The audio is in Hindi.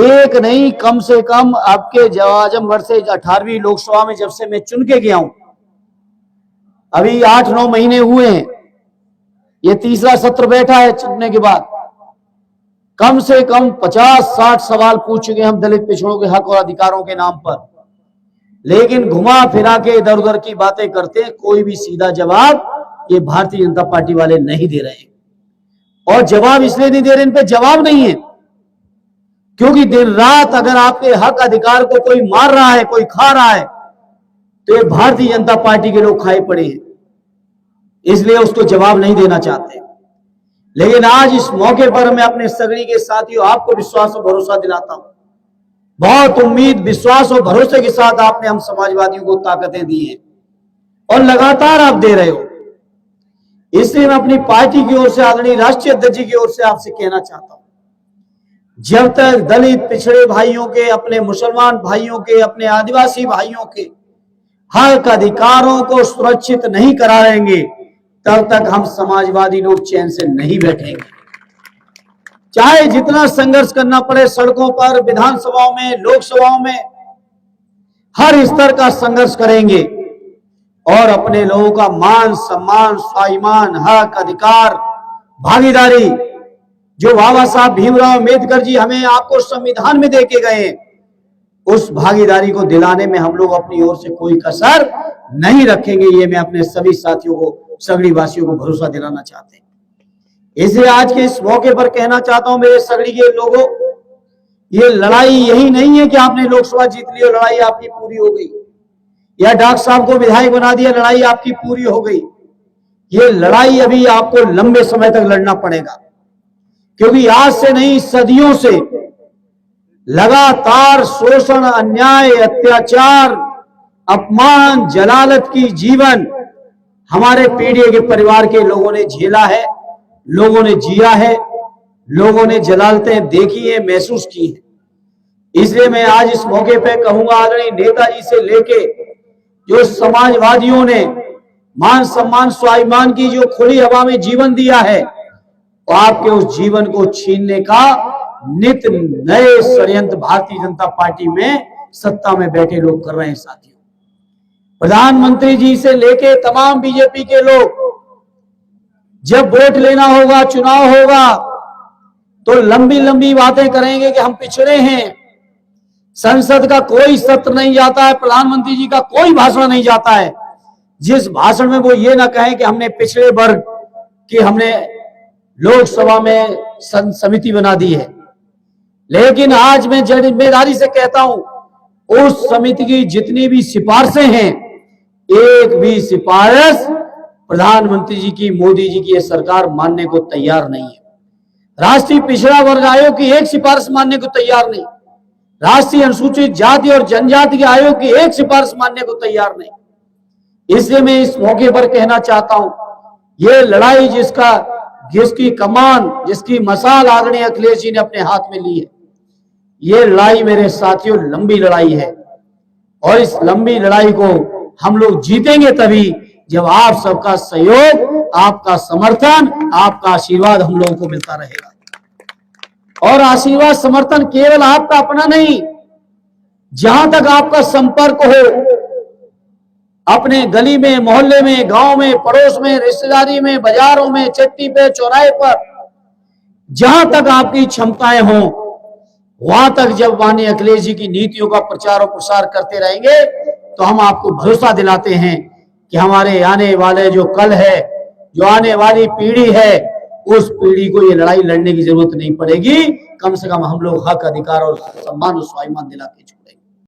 एक नहीं, कम से कम आपके आजमगढ़ से 18वीं लोकसभा में जब से मैं चुन के गया हूं, अभी 8-9 महीने हुए हैं, ये तीसरा सत्र बैठा है चुनने के बाद, कम से कम 50-60 सवाल पूछ चुके हम दलित पिछड़ों के हक और अधिकारों के नाम पर, लेकिन घुमा फिरा के इधर उधर की बातें करते हैं। कोई भी सीधा जवाब ये भारतीय जनता पार्टी वाले नहीं दे रहे हैं। और जवाब इसलिए नहीं दे रहे, इन पे जवाब नहीं है, क्योंकि दिन रात अगर आपके हक अधिकार को कोई मार रहा है, कोई खा रहा है, तो ये भारतीय जनता पार्टी के लोग खाए पड़े हैं, इसलिए उसको जवाब नहीं देना चाहते। लेकिन आज इस मौके पर मैं अपने सगड़ी के साथियों आपको विश्वास और भरोसा दिलाता हूं। बहुत उम्मीद, विश्वास और भरोसे के साथ आपने हम समाजवादियों को ताकतें दी हैं और लगातार आप दे रहे हो। इसलिए मैं अपनी पार्टी की ओर से, आदरणीय राष्ट्रीय अध्यक्ष जी की ओर से आपसे कहना चाहता हूं, जब तक दलित पिछड़े भाइयों के, अपने मुसलमान भाइयों के, अपने आदिवासी भाइयों के हक अधिकारों को सुरक्षित नहीं कराएंगे, तब तक हम समाजवादी लोग चैन से नहीं बैठेंगे। चाहे जितना संघर्ष करना पड़े, सड़कों पर, विधानसभाओं में, लोकसभाओं में, हर स्तर का संघर्ष करेंगे और अपने लोगों का मान सम्मान, स्वाभिमान, हक अधिकार, भागीदारी जो बाबा साहब भीमराव अम्बेडकर जी हमें आपको संविधान में देके गए, उस भागीदारी को दिलाने में हम लोग अपनी ओर से कोई कसर नहीं रखेंगे। ये मैं अपने सभी साथियों को, सगड़ी वासियों को भरोसा दिलाना चाहते हैं। इसलिए आज के इस मौके पर कहना चाहता हूं मेरे सगड़ी के लोगों, ये लड़ाई यही नहीं है कि आपने लोकसभा जीत ली और लड़ाई आपकी पूरी हो गई, या डॉक्टर साहब को विधायक बना दिया, लड़ाई आपकी पूरी हो गई। ये लड़ाई अभी आपको लंबे समय तक लड़ना पड़ेगा, क्योंकि आज से नहीं, सदियों से लगातार शोषण, अन्याय, अत्याचार, अपमान, जलालत की जीवन हमारे पीढ़ी के परिवार के लोगों ने झेला है, लोगों ने जिया है, लोगों ने जलालतें देखी है, महसूस की है। इसलिए मैं आज इस मौके पे कहूंगा, आदरणीय नेताजी से लेके जो समाजवादियों ने मान सम्मान, स्वाभिमान की जो खुली हवा में जीवन दिया है, तो आपके उस जीवन को छीनने का नित नए षड्यंत्र भारतीय जनता पार्टी में सत्ता में बैठे लोग कर रहे हैं। साथियों, प्रधानमंत्री जी से लेके तमाम बीजेपी के लोग, जब वोट लेना होगा, चुनाव होगा, तो लंबी लंबी बातें करेंगे कि हम पिछड़े हैं, संसद का कोई सत्र नहीं जाता है, प्रधानमंत्री जी का कोई भाषण नहीं जाता है जिस भाषण में वो ये ना कहें कि हमने पिछड़े वर्ग की, हमने लोकसभा में समिति बना दी है। लेकिन आज मैं जिम्मेदारी से कहता हूं, उस समिति की जितनी भी सिफारिशें हैं, एक भी सिफारिश प्रधानमंत्री जी की, मोदी जी की ये सरकार मानने को तैयार नहीं है। राष्ट्रीय पिछड़ा वर्ग आयोग की एक सिफारिश मानने को तैयार नहीं, राष्ट्रीय अनुसूचित जाति और जनजाति के आयोग की एक सिफारिश मानने को तैयार नहीं। इसलिए मैं इस मौके पर कहना चाहता हूं, ये लड़ाई जिसकी कमान, जिसकी मसाल आदरणीय अखिलेश जी ने अपने हाथ में ली है, ये लड़ाई मेरे साथियों लंबी लड़ाई है, और इस लंबी लड़ाई को हम लोग जीतेंगे तभी जब आप सबका सहयोग, आपका समर्थन, आपका आशीर्वाद हम लोगों को मिलता रहेगा। और आशीर्वाद, समर्थन केवल आपका अपना नहीं, जहां तक आपका संपर्क हो, अपने गली में, मोहल्ले में, गांव में, पड़ोस में, रिश्तेदारी में, बाजारों में, चट्टी पे, चौराहे पर, जहां तक आपकी क्षमताएं हों, वहां तक जब माननीय अखिलेश जी की नीतियों का प्रचार और प्रसार करते रहेंगे, तो हम आपको भरोसा दिलाते हैं कि हमारे आने वाले जो कल है, जो आने वाली पीढ़ी है, उस पीढ़ी को ये लड़ाई लड़ने की जरूरत नहीं पड़ेगी। कम से कम हम लोग हक, अधिकार और सम्मान और स्वाभिमान दिला के